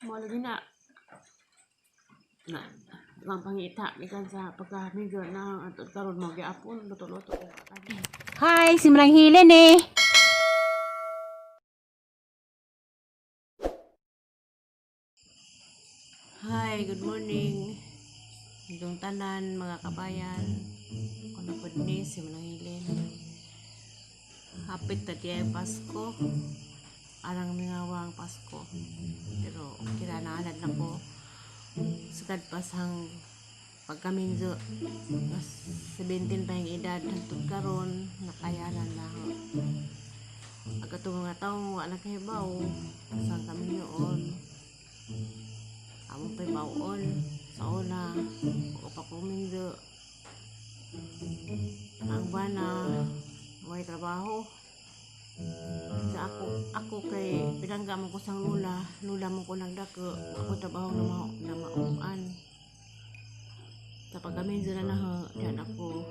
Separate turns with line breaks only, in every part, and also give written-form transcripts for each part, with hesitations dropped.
Mo lagi na ang pangita gikan sa pagkamigyo na atud karon mo gyapon luto-luto ko kani.
Hi, si Manang Helen eh.
Hi, good morning. Itong tanan mga kabayan. Kuno pod ni si Manang Helen. Hapit na diay Pasko. Arang mingawang Pasko. Pero kinanaalad na ko. Sugad pasang pagkaminjo mas 17 pa yung edad hangtod karon nakayanan na ho. Agatong mga taong wala kahibaw saan kami noon. Amo pa'y bawon sa una o papuminjo ang bana may trabaho sa ako kay pinangga mo ko sang lula mo ko nagdako ako trabaho na mauman sa pagkaminjo na na ho yan ako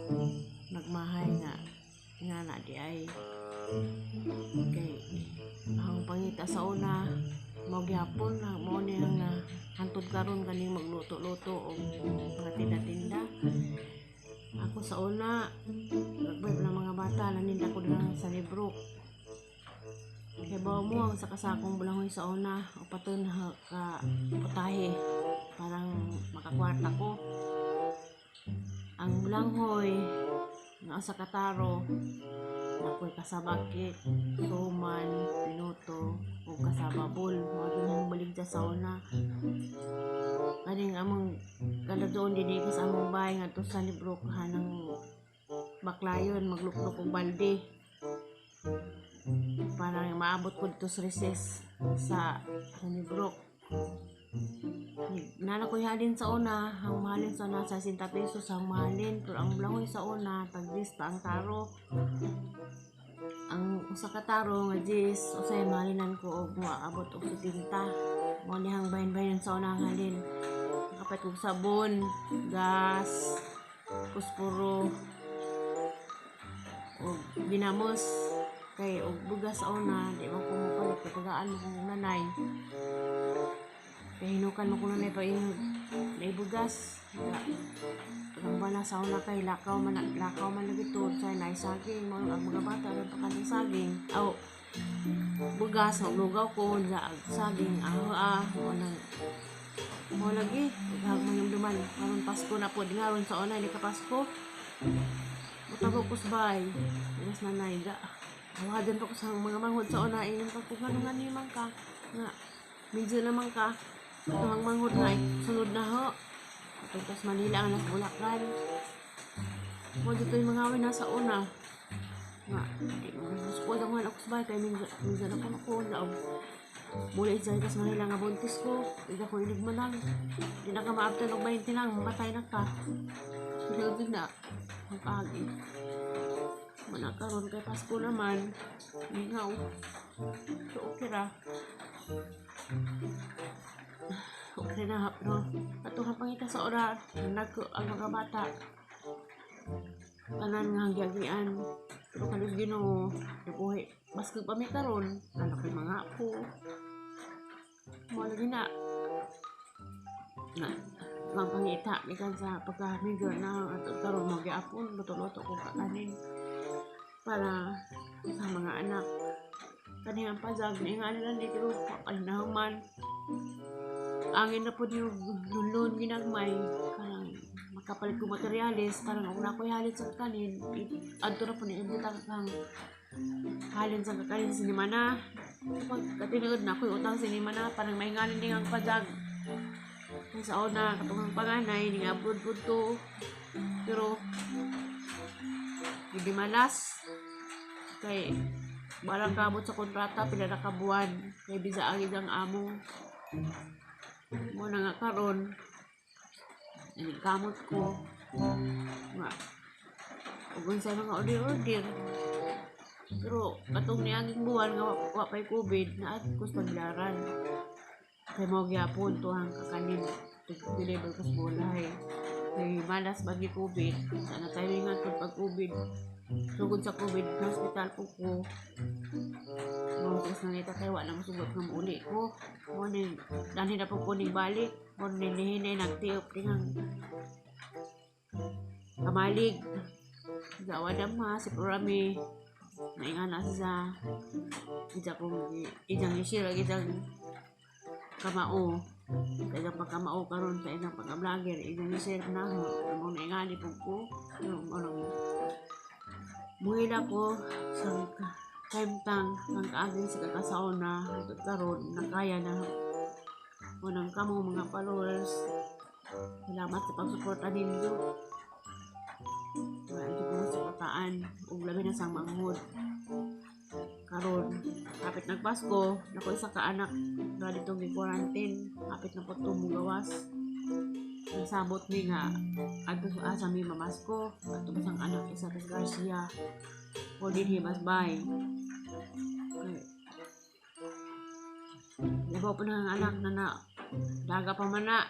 nagmahay nga na di ay kay ang pangita sa una mo gyapon na mo ni ang hantod karon kaning magluto-luto og mga tinda-tinda. Ako sa una nagbay na mga bata naninda ko na sa libro. Kay bawo mo ang sa kasakong bulangoy sa una o paton ka putahe parang makakwarta ko. Ang bulangoy nga sa kataro ako'y kasabakit, suman, pinuto, o kasababol. Mga ganang baligya sa una. Kaning among kada doon din ko sa among bahay nga to sa libro ng baklayon, magluklok og balde. Para maabot ko dito sa recess sa libro. Nana ko halin sa una, ang mahalin sa una sa 60 pesos ang mahalin, pero ang bulangoy sa una tag-10 ang taro. Ang usa ka taro nga 10 usay mahalinan ko og moabot og 70. Mo ni hang bahin-bahin sa una ang halin. Kapay kog sabon, gas, pusporo, og binamos kay og bugas sa una di man ko mapalit kay tagaan mo kong nanay. Kaya hinukan mo ko na pa yung naibugas. Ang bala sa una kay lakaw man lagi to. Sa naisaging mo ang mga bata rin pa kanang saging. Aw, bugas, maglugaw ko sa saging. Mo lagi. Huwag mo yung duman. Karon Pasko na po. Di nga ron sa una, hindi ka Pasko. Mutabo ko sa bahay. Inas nanay. Awadan pa ko sa mga manghod sa una. Inan pa ko ganun nga naman ka. Nga, medyo naman ka. Ito ang manghod na sunod na ho. Tapos Manila ang nasa Bulacan. Mo dito yung mga awin nasa una. Nga, gusto ko lang ako sa bahay. Kaya minsan ako nakuha. Mula isa itas Manila nga buntis ko. Hindi ako iligman lang. Hindi na ka maabtan og 20 lang. Matay na ka. Hindi na. Ang pagi. Manakaroon kay Pasko naman. Ngaw. So okay ra. Okay na no. Atong pangita sa oras nagko ang mga bata. Tanan nga hangyagian. Pero kalos Ginoo, buhay. Basko pa mi karon, anak kay mga apo. Mo lagi na ang pangita gikan sa pagkamigyo na atud karon mo gyapon luto-luto ko kanin para sa mga anak. Kani ang pazag ni nga nila dito palinaman. Angin na po yung lulun ginagmay karang makapalit ko materialis parang ako na ko halin sa kanin adto na po ni ibutang kang halin sa kanin sa sinimana pag katinood na ko utang sinimana parang may nganin din ang pazag sa una katong panganay ning abroad po to pero hindi malas kay barang kabot sa kontrata pila na kabuan kay bisa agid ang amo mo na nga karon kamot ko nga ug unsa mga order pero katong niaging buwan nga wa pay COVID na at kus paglaran kay mo gyapon tuhang kakanin deliver kas bulay kay malas bagi COVID sana tayo nga pag COVID sugod sa COVID na hospital po ko. Mautos na nita kay wala masugot ng uli ko. Mo din dali na po ko ning balik. Mo din hinay nagtiop tingang kamalig. Gawa dama si Prami. Naingana sa ija kong ijang isira ijang kamao. Kaya pagkamao karon sa ilang pagka-vlogger ijang isira na ho. Mo naingani po ko. Muhila ko sa kaimtang ang kaagin sa kakasauna ito karon nakaya na unang kamo mga followers. Salamat sa pagsuporta ninyo. Wala ko sa pataan ug labi na sang manghud. Karon kapit nagpasko nako isa ka anak na ditong gi-quarantine kapit na po gawas. Nasabot mi nga adto sa asa mi mamasko adto sang anak isa sa Garcia o din himasbay. Ibaw pa ng anak na daga pa man na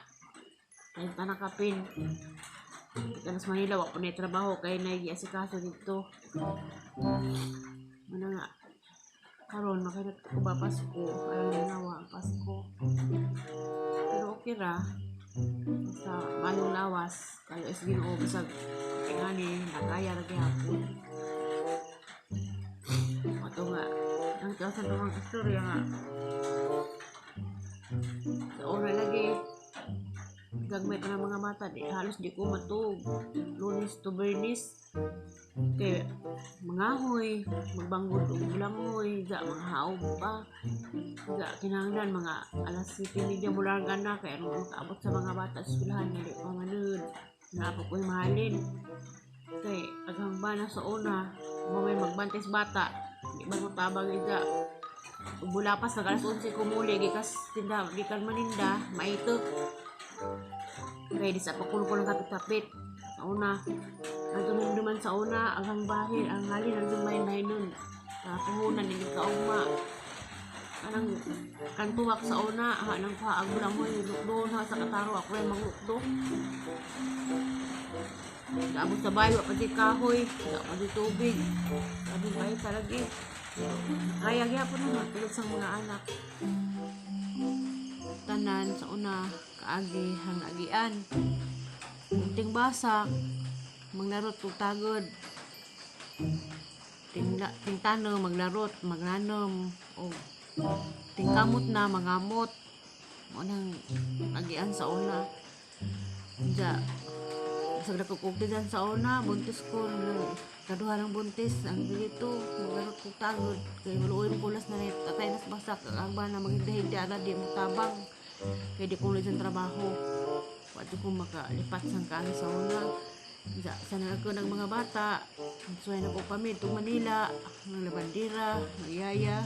kay tanakapin kanas Manila wa pa na trabaho kay nagi-asikaso dito. Ano nga karon makinig ko ba Pasko alam nawa ang Pasko pero okay ra sa manong lawas kayo is Ginoo bisag ingani nakaya ra gyapon. Ato nga ang kasan ng istorya nga sa una lagi gagmay pa ng mga mata di halos di ko matug Lunes to Bernis kay mangahoy magbanggod og bulangoy ga mga haog pa ga kinahanglan mga alas 7:30 bulangan na kay ano makaabot sa mga bata sa eskwelahan dili pa manud napo ko'y mahalin kay agang bana sa una mamay magbantes bata di ba matabang iga bulapas na alas 11 kumuli gikas tinda gikan maninda maitok kay di sa pakulko ng kapit-kapit sa una ang duman sa una agang bahir ang halin ang dumay nun sa puhunan hindi kaugma anang kantuwak sa una nang kaag bulang mo lukdo na sa kataro ako ay maglukdo abot sa bayo pa di kahoy pa di tubig sabi bayo talagi kaya gyapon na tulad sa mga anak tanan sa una kaagi hangagian munting basak maglarot ug tagod tingtano maglarot magnanom o tingkamot na mangamot mo nang agian sa una ja sa nakukugti dyan sa una buntis ko kaduha ng buntis ang dito maglarot ug tagod kay maluoy pulas na rin tatay nas basak ang ba na maghinda-hindi ara di mo tabang kay di ko ulit sa trabaho wala ko makalipat sang kaagi sa una. Sana ako ng mga bata. Suway na ko kami itong Manila. Ng labandira, ng yaya.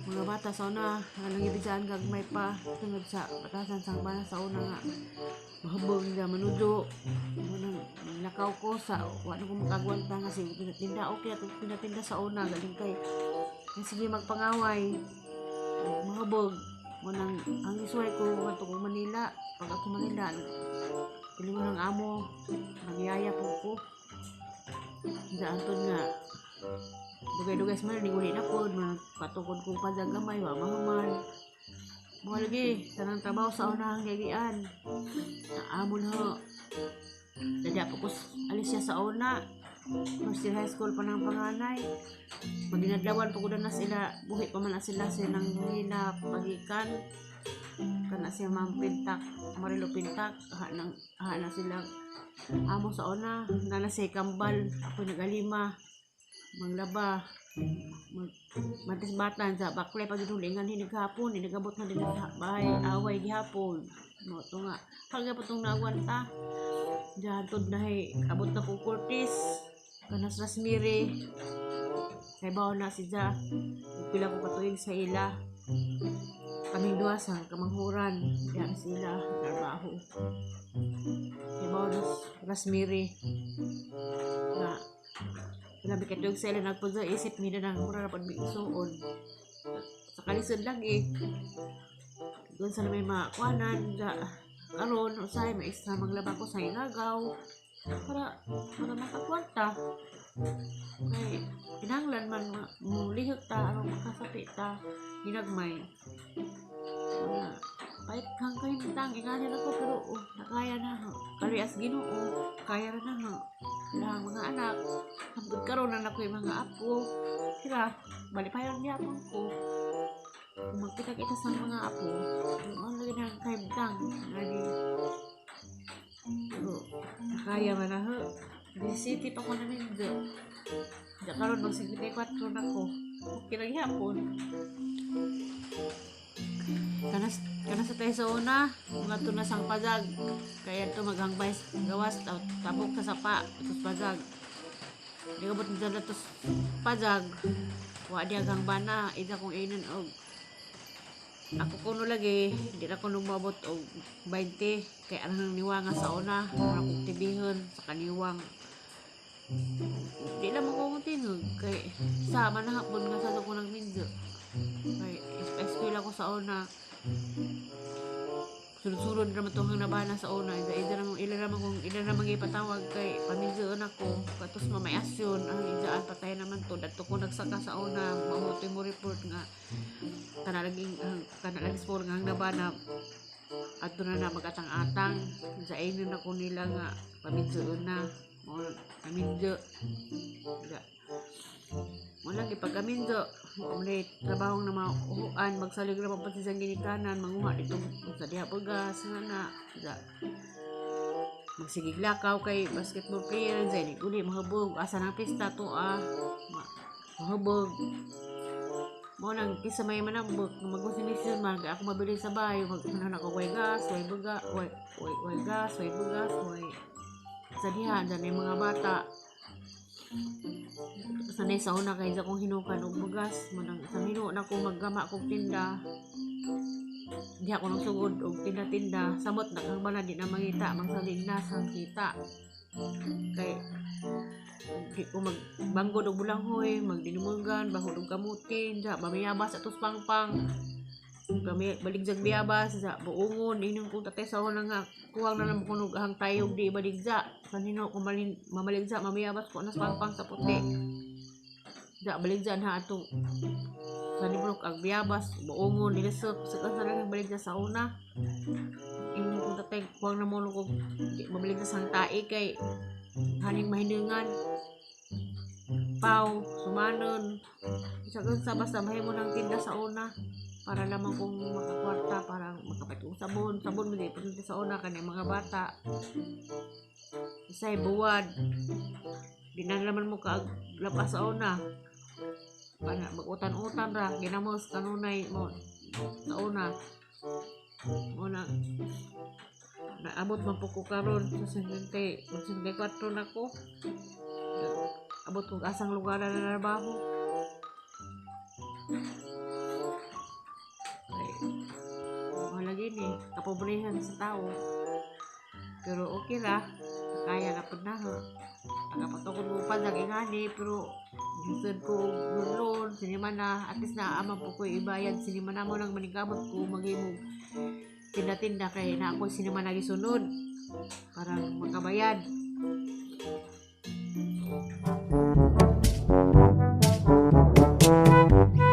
Mga bata sa una. Nang ibisaan gagmay pa. Tungod sa batasan sang bana sa una nga. Mahabog nila manudo. Nakaw ko sa wala ko makagwanta nga sige pinatinda. Okay at pinatinda sa una. Galing kay. Sige magpangaway. Mahabog. Munang ang isuway ko kanto ko Manila. Pag ako Manila. Pili mo ng amo, nagyaya po ko. Antod nga, dugay-dugay sa mga uli na po, patukod kong padagamay, mahuman. Mga lagi, tanang trabaho sa unang gagian. Amo na ho. Dadya po ko alis siya sa una. First year high school pa ng panganay. Maginadlawan po ko na sila, buhi pa man na sila silang hina pagikan. Kana siya Ma'am Pintak, Marilo Pintak, na sila amo sa una, nana siya kambal, ako nagalima, manglaba, mantis batan sa bakle pag inulingan hinigapon, hinigabot na din sa bahay, away gihapon. No, ito nga, hanggang po itong nagwanta, dyan tod na abot na po Curtis, kanas Rasmiri, kay baon na si Ja, pila ko katuig sa ila. Kaming duha sa kamanghuran diyan sila trabaho kay bonus Rasmiri na labi kay sila nagpuzo isip nila nang mura pag bigsuon sa kalisod lagi doon sa may makuanan karon usay may extra maglaba ko sa inagaw para makakwarta. Kay kinahanglan man mulihok ta aron makasapi ta ginagmay. Wala. Pahit kang kahimtang, ingani na ko, pero nakaya na ha. Kalias Ginoo, kaya na ha. Wala mga anak, hanggang karoon na ako yung mga apo. Sira, balipayan niya ako ko. Kung magkita-kita sa mga apo, yung lagi na kahimtang. Lagi, pero nakaya man na ha. City pa ko namin do. Diyan karoon, mag-54 na ko. Okay lagi hapon. Kanas sa tayo sa una, mga tunas ang pazag. Kaya ito maghangbay gawas, tabok sa sapa, ito pazag. Di ka ba't nila ito pazag? Wa di agang bana, isa kong inin og. Ako kuno lagi, di na ko lumabot og 20. Kaya anong niwanga sa una, para kong tibihon sa kaniwang. Di na makumuntinog, kay sama na hapon nga sa ko ng minjo. Kay eskwela ko sa una, sunod-sunod naman itong nabana sa una. Ilan naman ipatawag kay pamidyoon ako. Katos mamayasyon, ang idaan patay naman to. Dato ko nagsaka sa una, mamuti mo report nga kanalaging sport nga ang nabana. At doon na magatang-atang. Sa inin ako nila nga pamidyoon na. Pamidyo. Wala kay pagkaminto, ulit trabaho na mauuan, magsalig na pa sa ginikanan, manguha dito sa diha bugas na magsigig lakaw kay basketball player dyan, uli mahabog, asa ng pista to mahabog. Mo nang kisa may manambok, mag-usinisyon man, kaya ako mabili sa bayo, magpunan ako way gas, way bugas, way sa diha, dyan yung mga bata. Sanay sa una kay akong hinukan og bugas manang sa hino na ko maggama kog tinda di ako nang sugod og tinda samot na kang bala di na mangita magsalig na sang kita kay di ko magbanggod og bulanghoy magdinumunggan bahod og kamutin da mamayabas atos pangpang kami baligjag biyabas sa buungon inyong kung tatay sa una nga kuwang na naman kunog ang tayog di baligja kanino kung mamaligja mamayabas ko nas pangpang sa puti da baligja na ato sa librok ang biyabas buungon nilisok sa lang baligja sa una inyong kung tatay kuwang na mo kung mabaligja sang tae kay haning mahiningan pau sumanon sa basta mahimo ng tinda sa una para lamang kung makakwarta para makapatong sabon mo di punta sa una kanya mga bata isay buwad dinalaman mo ka lapas sa una para mag-utan-utan ra ginamos kanunay mo sa una muna naabot man po ko karon sa 54 na ko abot kong asang lugar na trabaho lagi ni kapobrehon sa tao pero okay ra kaya na pud na nakapatukod mo pa ng ingani pero gisod ko loan sinima na at least na amang po ko ibayad sinima na mo nang maningkamot ko maghimog tinda-tinda kay na ako sinima na gisunod para makabayad